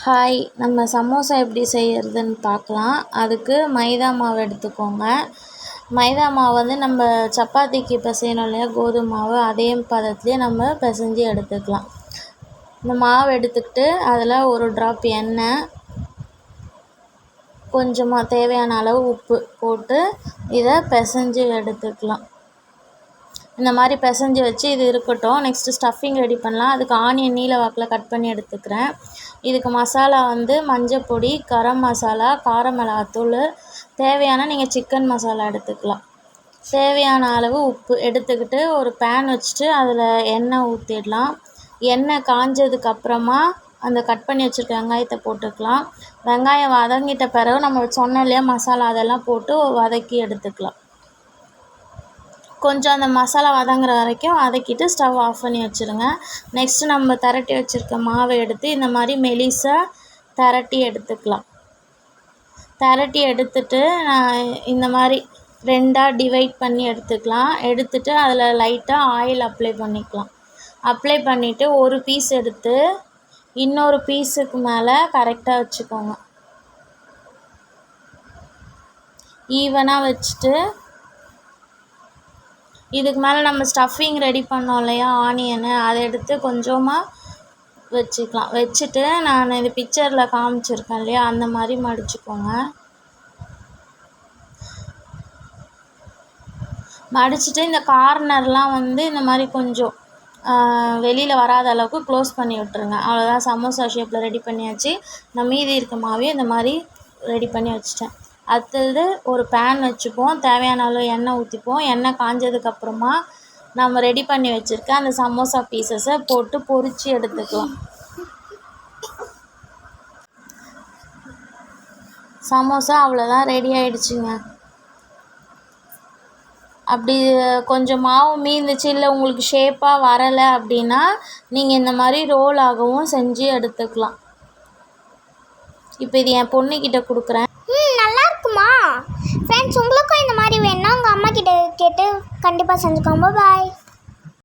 Hi, நம்ம சமோசா எப்படி செய்கிறதுன்னு பார்க்கலாம். அதுக்கு மைதா மாவு எடுத்துக்கோங்க. மைதா மாவு வந்து நம்ம சப்பாத்திக்கு பிசையணும் இல்லையா, கோதுமை மாவு, அதே பதத்துலேயே நம்ம பிசைஞ்சு எடுத்துக்கலாம். இந்த மாவு எடுத்துக்கிட்டு அதில் ஒரு ட்ராப் எண்ணெய், கொஞ்சமாக தேவையான அளவு உப்பு போட்டு இதை பிசைஞ்சு எடுத்துக்கலாம். இந்த மாதிரி பிசைஞ்சு வச்சு இது இருக்கட்டும். நெக்ஸ்ட்டு ஸ்டஃபிங் ரெடி பண்ணலாம். அதுக்கு ஆனியன் நீல வாக்கில் கட் பண்ணி எடுத்துக்கிறேன். இதுக்கு மசாலா வந்து மஞ்சள் பொடி, கரம் மசாலா, கார மிளகாத்தூள், தேவையான நீங்கள் சிக்கன் மசாலா எடுத்துக்கலாம். தேவையான அளவு உப்பு எடுத்துக்கிட்டு ஒரு பேன் வச்சுட்டு அதில் எண்ணெய் ஊற்றிடலாம். எண்ணெய் காஞ்சதுக்கப்புறமா அந்த கட் பண்ணி வச்சுருக்க வெங்காயத்தை போட்டுக்கலாம். வெங்காயம் வதங்கிட்ட பிறகு நம்ம சொன்னோம் இல்லையா மசாலா, அதெல்லாம் போட்டு வதக்கி எடுத்துக்கலாம். கொஞ்சம் அந்த மசாலா வதங்குற வரைக்கும் வதக்கிட்டு ஸ்டவ் ஆஃப் பண்ணி வச்சுருங்க. நெக்ஸ்ட்டு நம்ம திரட்டி வச்சுருக்க மாவை எடுத்து இந்த மாதிரி மெலிசாக திரட்டி எடுத்துக்கலாம். திரட்டி எடுத்துட்டு இந்த மாதிரி ரெண்டாக டிவைட் பண்ணி எடுத்துக்கலாம். எடுத்துட்டு அதில் லைட்டாக ஆயில் அப்ளை பண்ணிக்கலாம். அப்ளை பண்ணிவிட்டு ஒரு பீஸ் எடுத்து இன்னொரு பீஸுக்கு மேலே கரெக்டாக வச்சுக்கோங்க. ஈவனாக வச்சுட்டு இதுக்கு மேலே நம்ம ஸ்டஃபிங் ரெடி பண்ணோம் இல்லையா, ஆனியனு, அதை எடுத்து கொஞ்சமாக வச்சுக்கலாம். வச்சுட்டு நான் இது பிக்சரில் காமிச்சிருக்கேன் இல்லையா, அந்த மாதிரி மடிச்சுக்கோங்க. மடிச்சுட்டு இந்த கார்னர்லாம் வந்து இந்த மாதிரி கொஞ்சம் வெளியில் வராத அளவுக்கு க்ளோஸ் பண்ணி விட்டுருங்க. அவ்வளோதான், சமோசா ஷேப்பில் ரெடி பண்ணியாச்சு. நான் மீதி இருக்க மாவையும் இந்த மாதிரி ரெடி பண்ணி வச்சுட்டேன். அடுத்தது ஒரு பேன் வச்சுப்போம். தேவையான அளவு எண்ணெய் ஊற்றிப்போம். எண்ணெய் காஞ்சதுக்கப்புறமா நம்ம ரெடி பண்ணி வச்சுருக்க அந்த சமோசா பீசஸை போட்டு பொரித்து எடுத்துக்கலாம். சமோசா அவ்வளோதான், ரெடி ஆகிடுச்சுங்க. அப்படி கொஞ்சம் மாவு மீந்துச்சு, இல்லை உங்களுக்கு ஷேப்பாக வரலை அப்படின்னா நீங்கள் இந்த மாதிரி ரோல் ஆகவும் செஞ்சு எடுத்துக்கலாம். இப்போ இது என் பொண்ணுக்கிட்ட கொடுக்குறேன். நல்லா இருக்குமா ஃப்ரெண்ட்ஸ்? உங்களுக்கும் இந்த மாதிரி வேணும்னா உங்கள் அம்மா கிட்ட கேட்டு கண்டிப்பாக செஞ்சுக்கோங்க. பாய்.